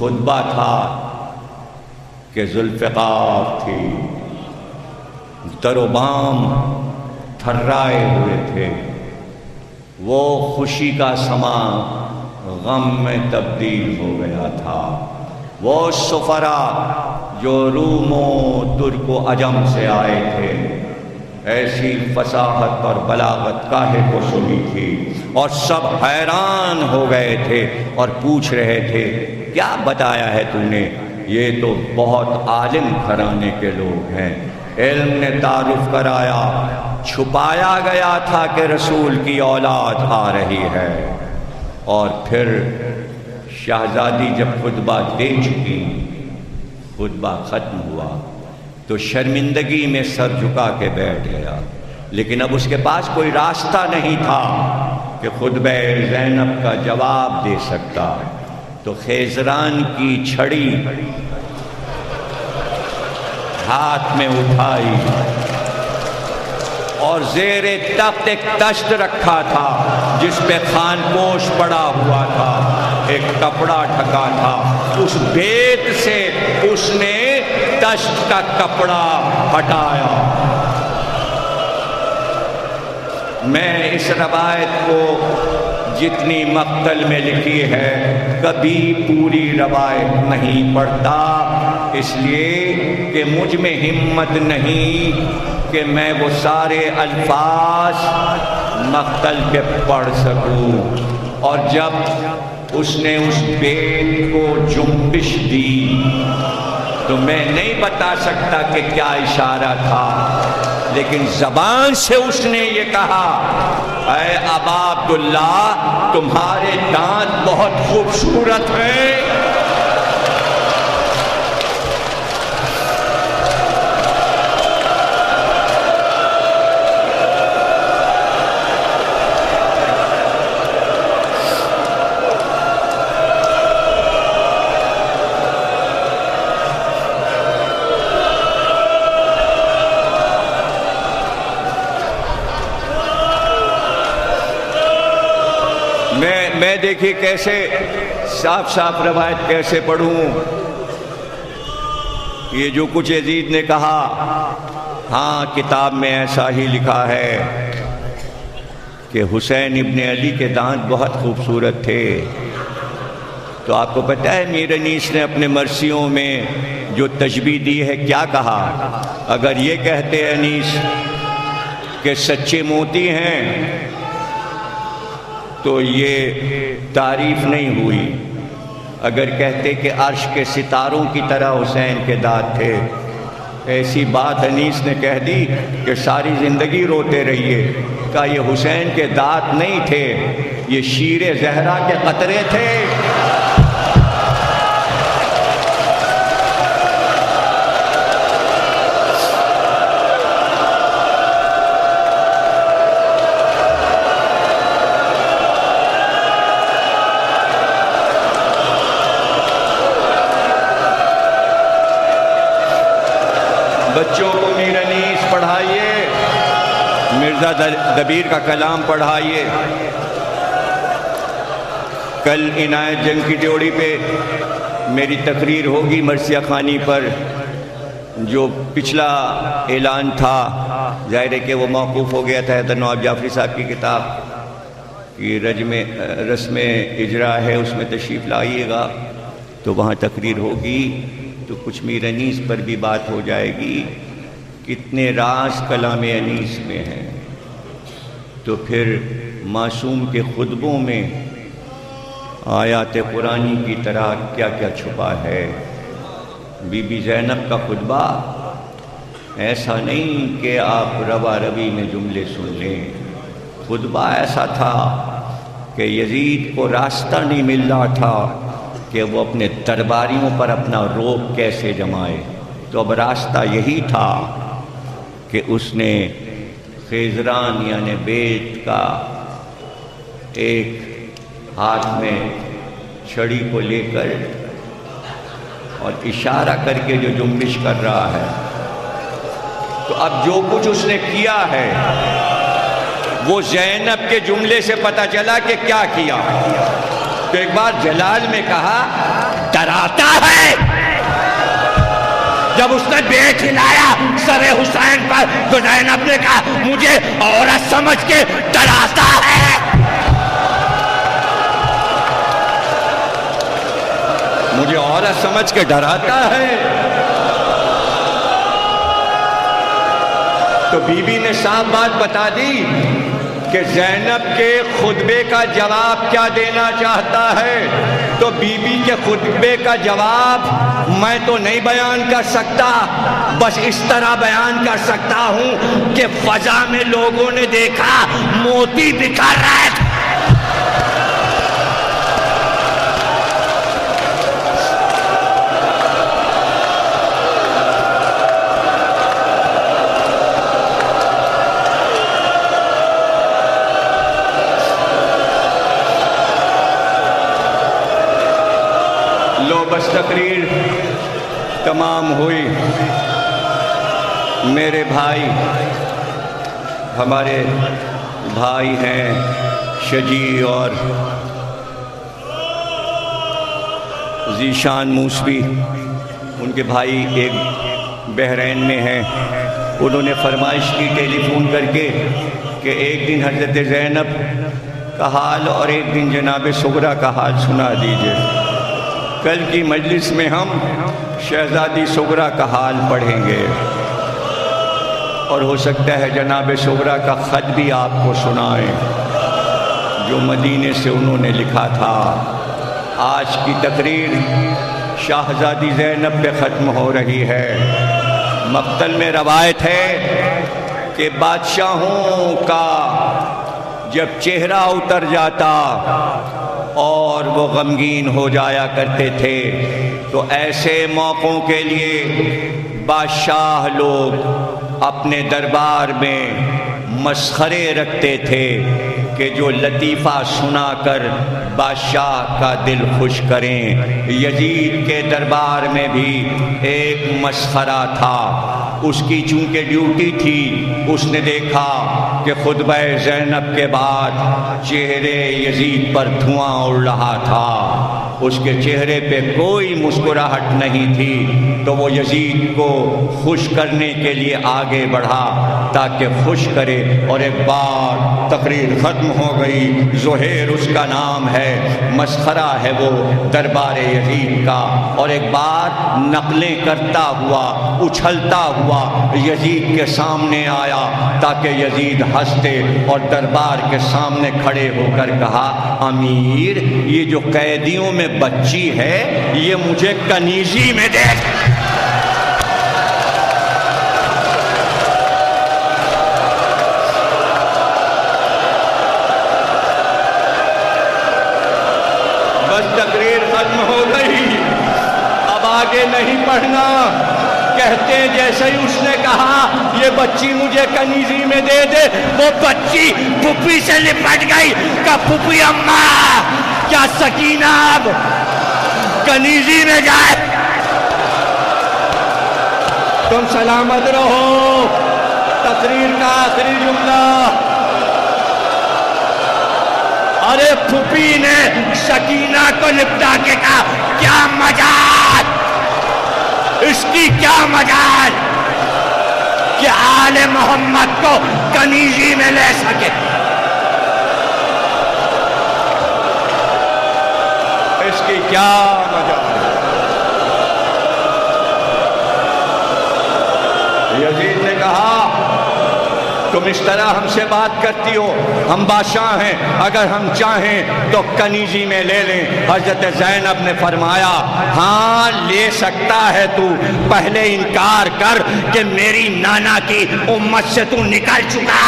خطبہ تھا کہ ذوالفقار تھی، در و بام تھرائے ہوئے تھے، وہ خوشی کا سما غم میں تبدیل ہو گیا تھا۔ وہ سفرا جو روم و ترک و عجم سے آئے تھے، ایسی فصاحت اور بلاغت کاہے کو سنی تھی، اور سب حیران ہو گئے تھے اور پوچھ رہے تھے کیا بتایا ہے تو نے؟ یہ تو بہت عالم گھرانے کے لوگ ہیں، علم نے تعارف کرایا، چھپایا گیا تھا کہ رسول کی اولاد آ رہی ہے۔ اور پھر شہزادی جب خطبہ دے چکی، خطبہ ختم ہوا تو شرمندگی میں سر جھکا کے بیٹھ گیا، لیکن اب اس کے پاس کوئی راستہ نہیں تھا کہ خطبہ زینب کا جواب دے سکتا، تو خیزران کی چھڑی ہاتھ میں اٹھائی اور زیر تخت ایک تشت رکھا تھا جس پہ خان پوش پڑا ہوا تھا، ایک کپڑا ڈھکا تھا، اس بیت سے اس نے تشت کا کپڑا ہٹایا۔ میں اس روایت کو جتنی مقتل میں لکھی ہے کبھی پوری روایت نہیں پڑھتا، اس لیے کہ مجھ میں ہمت نہیں کہ میں وہ سارے الفاظ مقتل کے پڑھ سکوں۔ اور جب اس نے اس بیت کو جنبش دی تو میں نہیں بتا سکتا کہ کیا اشارہ تھا، لیکن زبان سے اس نے یہ کہا اے ابا عبداللہ تمہارے دانت بہت خوبصورت ہیں۔ میں دیکھیے کیسے صاف صاف روایت کیسے پڑھوں۔ یہ جو کچھ یزید نے کہا، ہاں کتاب میں ایسا ہی لکھا ہے کہ حسین ابن علی کے دانت بہت خوبصورت تھے۔ تو آپ کو پتہ ہے میر انیس نے اپنے مرثیوں میں جو تشبیہ دی ہے کیا کہا؟ اگر یہ کہتے انیس کہ سچے موتی ہیں تو یہ تعریف نہیں ہوئی، اگر کہتے کہ عرش کے ستاروں کی طرح حسین کے دانت تھے، ایسی بات انیس نے کہہ دی کہ ساری زندگی روتے رہیے۔ کہا یہ حسین کے دانت نہیں تھے، یہ شیر زہرا کے قطرے تھے۔ بچوں کو میر انیس پڑھائیے، مرزا دبیر کا کلام پڑھائیے۔ کل عنایت جنگ کی ڈیوڑی پہ میری تقریر ہوگی مرثیہ خوانی پر، جو پچھلا اعلان تھا ظاہر ہے کہ وہ موقوف ہو گیا تھا، حیدر نواب جعفری صاحب کی کتاب کی رسم اجرا ہے، اس میں تشریف لائیے گا تو وہاں تقریر ہوگی، تو کچھ میر انیس پر بھی بات ہو جائے گی، کتنے راز کلام انیس میں ہیں۔ تو پھر معصوم کے خطبوں میں آیات قرآنی کی طرح کیا کیا چھپا ہے۔ بی بی زینب کا خطبہ ایسا نہیں کہ آپ روا روی میں جملے سن لیں، خطبہ ایسا تھا کہ یزید کو راستہ نہیں مل رہا تھا کہ وہ اپنے درباریوں پر اپنا روب کیسے جمائے، تو اب راستہ یہی تھا کہ اس نے خیزران یعنی بیت کا ایک ہاتھ میں چھڑی کو لے کر اور اشارہ کر کے جو جنبش کر رہا ہے، تو اب جو کچھ اس نے کیا ہے وہ زینب کے جملے سے پتہ چلا کہ کیا کیا۔ تو ایک بار جلال میں کہا ڈراتا جب اس نے بیٹ ہلایا سر حسین پر تو زینب نے کہا مجھے عورت سمجھ کے ڈراتا ہے، مجھے عورت سمجھ کے ڈراتا ہے۔ تو بی بی نے صاف بات بتا دی کہ زینب کے خطبے کا جواب کیا دینا چاہتا ہے۔ تو بی بی کے خطبے کا جواب میں تو نہیں بیان کر سکتا، بس اس طرح بیان کر سکتا ہوں کہ فضا میں لوگوں نے دیکھا موتی بکھر رہے تھے۔ بس تقریر تمام ہوئی۔ میرے بھائی، ہمارے بھائی ہیں شجیع اور ذیشان موسوی، ان کے بھائی ایک بحرین میں ہیں، انہوں نے فرمائش کی ٹیلی فون کر کے کہ ایک دن حضرت زینب کا حال اور ایک دن جناب سغرا کا حال سنا دیجئے۔ کل کی مجلس میں ہم شہزادی سغرا کا حال پڑھیں گے اور ہو سکتا ہے جناب سغرا کا خط بھی آپ کو سنائیں جو مدینے سے انہوں نے لکھا تھا۔ آج کی تقریر شہزادی زینب پہ ختم ہو رہی ہے۔ مقتل میں روایت ہے کہ بادشاہوں کا جب چہرہ اتر جاتا اور وہ غمگین ہو جایا کرتے تھے تو ایسے موقعوں کے لیے بادشاہ لوگ اپنے دربار میں مسخرے رکھتے تھے کہ جو لطیفہ سنا کر بادشاہ کا دل خوش کریں۔ یزید کے دربار میں بھی ایک مسخرہ تھا، اس کی چونکہ ڈیوٹی تھی، اس نے دیکھا کہ خطبہ زینب کے بعد چہرے یزید پر دھواں اڑ رہا تھا، اس کے چہرے پہ کوئی مسکراہٹ نہیں تھی، تو وہ یزید کو خوش کرنے کے لیے آگے بڑھا تاکہ خوش کرے، اور ایک بار تقریر ختم ہو گئی۔ زہیر اس کا نام ہے، مسخرہ ہے وہ دربار یزید کا، اور ایک بار نقلیں کرتا ہوا اچھلتا ہوا یزید کے سامنے آیا تاکہ یزید ہنستے، اور دربار کے سامنے کھڑے ہو کر کہا امیر یہ جو قیدیوں میں بچی ہے یہ مجھے کنیزی میں دیکھ۔ بس تقریر ختم ہو گئی، اب آگے نہیں پڑھنا۔ کہتے ہیں جیسے ہی اس نے کہا یہ بچی مجھے کنیزی میں دے دے، وہ بچی پھپھی سے لپٹ گئی کہ پھپھی اماں کیا سکینہ اب کنیزی میں جائے؟ تم سلامت رہو۔ تقریر کا آخری جملہ، ارے پھپھی نے سکینہ کو لپٹا کے کہا کیا مجال، اس کی کیا مجال کہ آل محمد کو کنیزی میں لے سکے۔ اس کی کیا مجال۔ یزید نے کہا تم اس طرح ہم سے بات کرتی ہو، ہم بادشاہ ہیں، اگر ہم چاہیں تو کنیزی میں لے لیں۔ حضرت زینب نے فرمایا ہاں لے سکتا ہے تو، پہلے انکار کر کہ میری نانا کی امت سے تو نکل چکا،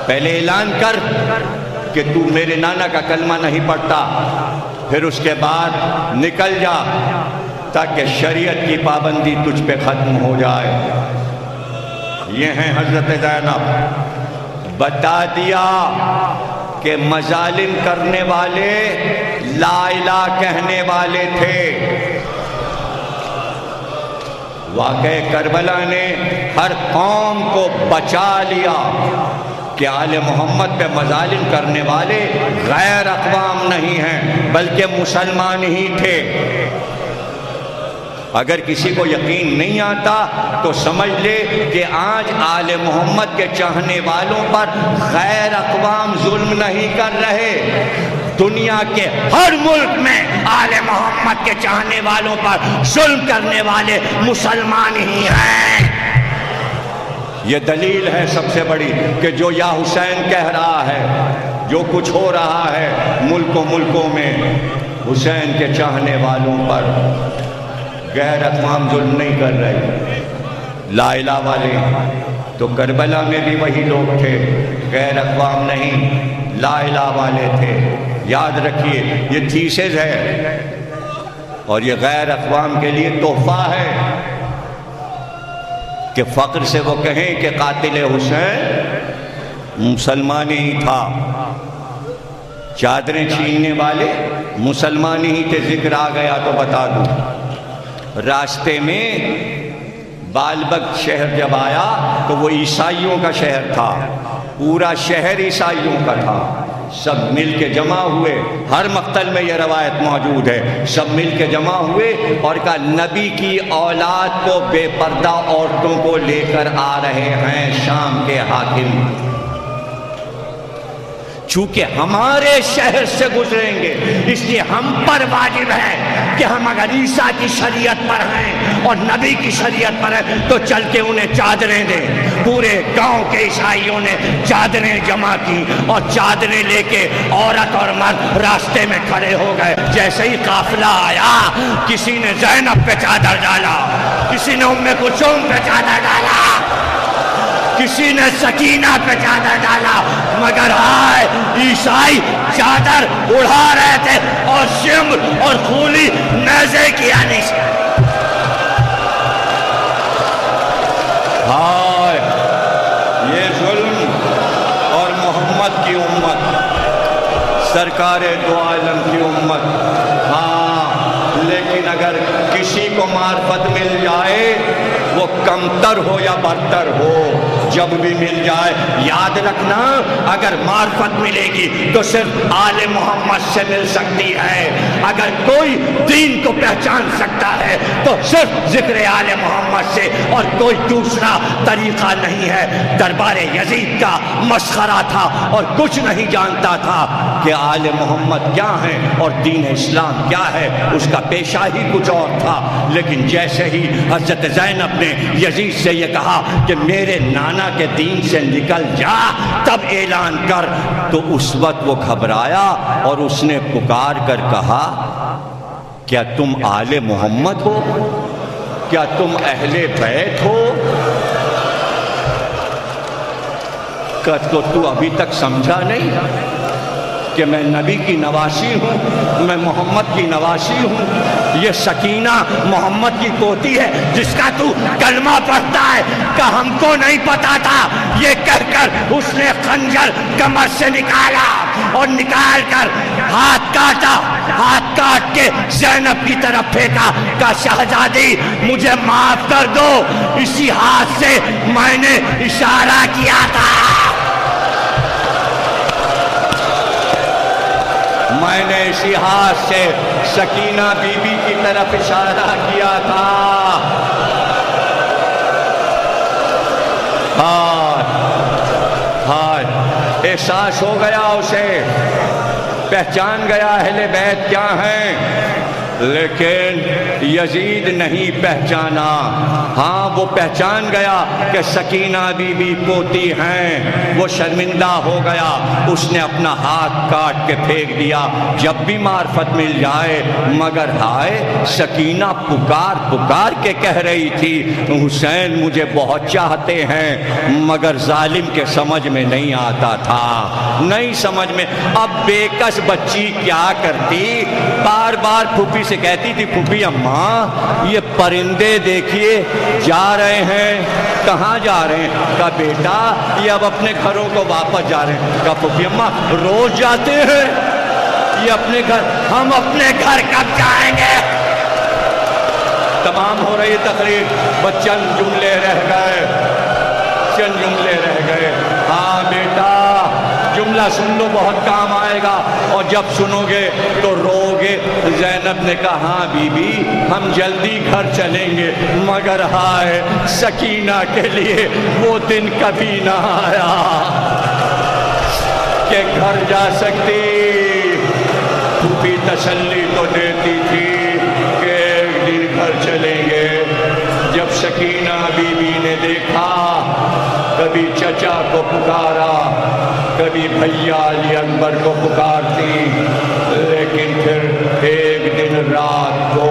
پہلے اعلان کر کہ تو میرے نانا کا کلمہ نہیں پڑھتا، پھر اس کے بعد نکل جا تاکہ شریعت کی پابندی تجھ پہ ختم ہو جائے۔ یہ ہیں حضرت زینب۔ بتا دیا کہ مظالم کرنے والے لا الہ کہنے والے تھے۔ واقعہ کربلا نے ہر قوم کو بچا لیا کہ آل محمد پہ مظالم کرنے والے غیر اقوام نہیں ہیں بلکہ مسلمان ہی تھے۔ اگر کسی کو یقین نہیں آتا تو سمجھ لے کہ آج آل محمد کے چاہنے والوں پر غیر اقوام ظلم نہیں کر رہے، دنیا کے ہر ملک میں آل محمد کے چاہنے والوں پر ظلم کرنے والے مسلمان ہی ہیں۔ یہ دلیل ہے سب سے بڑی کہ جو یا حسین کہہ رہا ہے، جو کچھ ہو رہا ہے ملکوں میں، حسین کے چاہنے والوں پر غیر اقوام ظلم نہیں کر رہے۔ لا الہ والے تو کربلا میں بھی وہی لوگ تھے، غیر اقوام نہیں، لا الہ والے تھے۔ یاد رکھیے یہ تھیسز ہے اور یہ غیر اقوام کے لیے تحفہ ہے کہ فخر سے وہ کہیں کہ قاتل حسین مسلمان ہی تھا، چادریں چھیننے والے مسلمان ہی تھے۔ ذکر آ گیا تو بتا دوں، راستے میں بالبک شہر جب آیا تو وہ عیسائیوں کا شہر تھا، پورا شہر عیسائیوں کا تھا۔ سب مل کے جمع ہوئے، ہر مقتل میں یہ روایت موجود ہے، سب مل کے جمع ہوئے اور کہا نبی کی اولاد کو بے پردہ عورتوں کو لے کر آ رہے ہیں شام کے حاکم، چونکہ ہمارے شہر سے گزریں گے اس لیے ہم پر واجب ہے کہ ہم اگر عیسیٰ کی شریعت پر ہیں اور نبی کی شریعت پر ہیں تو چل کے انہیں چادریں دیں۔ پورے گاؤں کے عیسائیوں نے چادریں جمع کی اور چادریں لے کے عورت اور مرد راستے میں کھڑے ہو گئے۔ جیسے ہی قافلہ آیا کسی نے زینب پہ چادر ڈالا، کسی نے ام کلثوم پہ چادر ڈالا، کسی نے سکینہ پہ چادر ڈالا، مگر آئے عیسائی چادر اڑا رہے تھے اور شمر اور خولی نیزے کی آنی سے۔ ہائے یہ ظلم اور محمد کی امت، سرکار دو عالم کی امت۔ ہاں لیکن اگر کسی کو معرفت مل جائے وہ کمتر ہو یا برتر ہو، جب بھی مل جائے یاد رکھنا اگر معرفت ملے گی تو صرف آل محمد سے مل سکتی ہے۔ اگر کوئی دین کو پہچان سکتا ہے تو صرف ذکر آل محمد سے، اور کوئی دوسرا طریقہ نہیں ہے۔ دربار یزید کا مسخرہ تھا اور کچھ نہیں جانتا تھا کہ آل محمد کیا ہیں اور دین اسلام کیا ہے، اس کا پیشہ ہی کچھ اور تھا۔ لیکن جیسے ہی حضرت زینب نے یزید سے یہ کہا کہ میرے نانا کے دین سے نکل جا، تب اعلان کر، تو اس وقت وہ گھبرایا اور اس نے پکار کر کہا کیا تم آل محمد ہو؟ کیا تم اہل بیت ہو؟ کہ تو ابھی تک سمجھا نہیں کہ میں نبی کی نواسی ہوں، میں محمد کی نواسی ہوں، یہ سکینہ محمد کی پوتی ہے جس کا تو کلمہ پڑھتا ہے، کہ ہم کو نہیں پتا تھا۔ یہ کہہ کر اس نے خنجر کمر سے نکالا اور نکال کر ہاتھ کاٹا، ہاتھ کاٹ کے زینب کی طرف پھینکا، کہا شہزادی مجھے معاف کر دو، اسی ہاتھ سے میں نے اشارہ کیا تھا، میں نے اسی ہاتھ سے سکینہ بی بی کی طرف اشارہ کیا تھا۔ ہائے احساس ہو گیا اسے، پہچان گیا اہل بیت کیا ہیں، لیکن یزید نہیں پہچانا۔ ہاں وہ پہچان گیا کہ سکینہ بی بی پوتی ہیں، وہ شرمندہ ہو گیا، اس نے اپنا ہاتھ کاٹ کے پھینک دیا۔ جب بھی معرفت مل جائے، مگر ہائے سکینہ پکار پکار کے کہہ رہی تھی حسین مجھے بہت چاہتے ہیں، مگر ظالم کے سمجھ میں نہیں آتا تھا، نہیں سمجھ میں۔ اب بے کس بچی کیا کرتی، بار بار پھوپھی سے کہتی تھی پھوپھی اماں یہ پرندے دیکھیے جا رہے ہیں، کہاں جا رہے ہیں؟ کہا بیٹا یہ اب اپنے گھروں کو واپس جا رہے ہیں۔ کہا پھوپھی اماں روز جاتے ہیں یہ اپنے گھر، ہم اپنے گھر کب جائیں گے؟ تمام ہو رہی تقریر، بس چند جملے رہ گئے، چند جملے رہ گئے۔ ہاں بیٹا جو جملہ سن لو، بہت کام آئے گا، اور جب سنو گے تو رو گے۔ زینب نے کہا ہاں بی بی ہم جلدی گھر چلیں گے، مگر ہائے سکینہ کے لیے وہ دن کبھی نہ آیا کہ گھر جا سکتی۔ پھوپھی تسلی تو دیتی تھی کہ ایک دن گھر چلیں گے۔ جب سکینہ بی بی نے دیکھا کبھی چچا کو پکارا، کبھی بھیا علی اکبر کو پکارتی، لیکن پھر ایک دن رات کو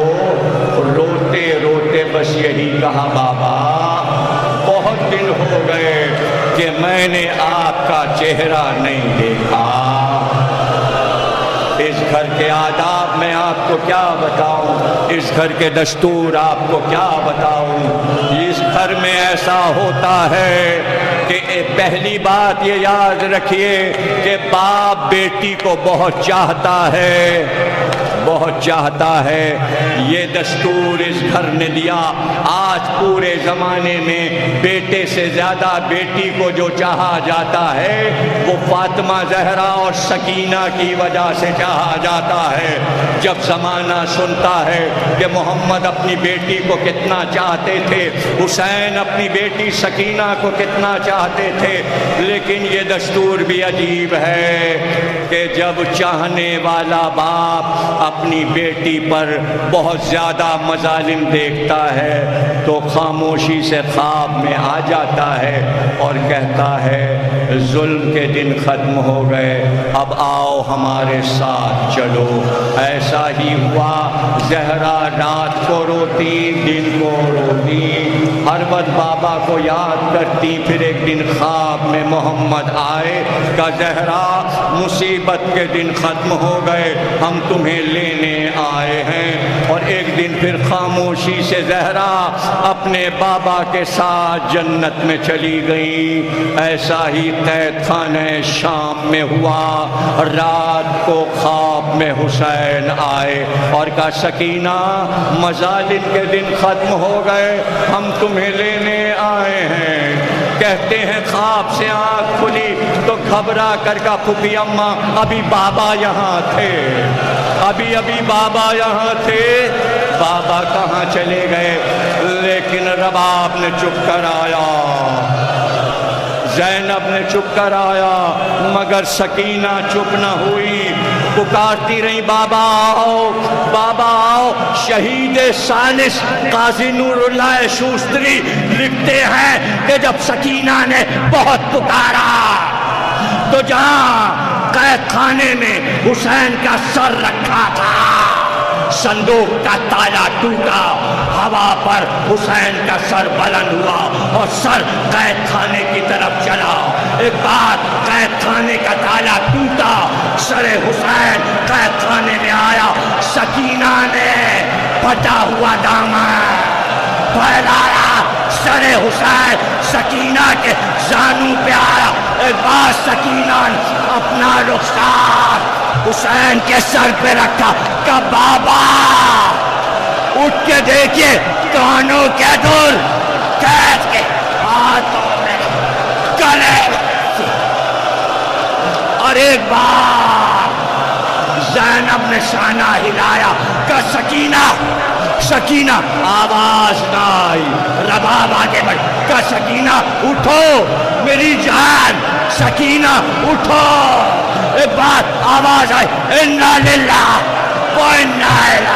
روتے روتے بس یہی کہا بابا بہت دن ہو گئے کہ میں نے آپ کا چہرہ نہیں دیکھا۔ اس گھر کے آداب میں آپ کو کیا بتاؤں، اس گھر کے دستور آپ کو کیا بتاؤں۔ اس گھر میں ایسا ہوتا ہے کہ پہلی بات یہ یاد رکھیے کہ باپ بیٹی کو بہت چاہتا ہے، بہت چاہتا ہے۔ یہ دستور اس گھر نے دیا۔ آج پورے زمانے میں بیٹے سے زیادہ بیٹی کو جو چاہا جاتا ہے وہ فاطمہ زہرا اور سکینہ کی وجہ سے چاہا جاتا ہے۔ جب زمانہ سنتا ہے کہ محمد اپنی بیٹی کو کتنا چاہتے تھے، حسین اپنی بیٹی سکینہ کو کتنا چاہتے تھے، لیکن یہ دستور بھی عجیب ہے کہ جب چاہنے والا باپ اپنی بیٹی پر بہت زیادہ مظالم دیکھتا ہے تو خاموشی سے خواب میں آ جاتا ہے اور کہتا ہے ظلم کے دن ختم ہو گئے، اب آؤ ہمارے ساتھ چلو۔ ایسا ہی ہوا، زہرا رات کو روتی، دن کو روتی، ہر وقت بابا کو یاد کرتی۔ پھر ایک دن خواب میں محمد آئے، کہ زہرا مصیبت کے دن ختم ہو گئے، ہم تمہیں لینے آئے ہیں۔ اور ایک دن پھر خاموشی سے زہرا اپنے بابا کے ساتھ جنت میں چلی گئی۔ ایسا ہی قید خانہ شام میں ہوا، رات کو خواب میں حسین آئے اور کہا سکینہ مظالم کے دن ختم ہو گئے، ہم تمہیں لینے آئے ہیں۔ کہتے ہیں خواب سے آنکھ کھلی تو گھبرا کر کا پھوپھی اماں ابھی بابا یہاں تھے، ابھی بابا یہاں تھے، بابا کہاں چلے گئے؟ لیکن رباب نے چپ کر آیا، زینب نے چپ کر آیا، مگر سکینہ چپ نہ ہوئی، پکارتی رہی بابا آؤ، بابا آؤ۔ شہید ثالث قاضی نور اللہ شوستری لکھتے ہیں کہ جب سکینہ نے بہت پکارا تو جہاں قید خانے میں حسین کا سر رکھا تھا صندوق کا تالا ٹوٹا، ہوا پر حسین کا سر بلند ہوا اور سر قید خانے کی طرف چلا۔ ایک بار قید خانے کا تالا ٹوٹا، سر حسین قید خانے میں آیا، سکینہ نے پھٹا ہوا دامن پھیلایا، سر حسین سکینہ کے زانوں پہ آیا۔ ایک بار سکینہ نے اپنا رخسار حسین کے سر پہ رکھا کہ بابا اٹھ کے دیکھیے کانوں کے دل قید کے ہاتھوں میں گلے، اور ایک بار زینب نے شانہ ہلایا کہ سکینہ سکینہ، آواز نہ آئی، رباب آگے بڑھ کہ سکینہ اٹھو میری جان، سکینہ اٹھو۔ ایک بار آواز آئی انا للہ و انا الیہ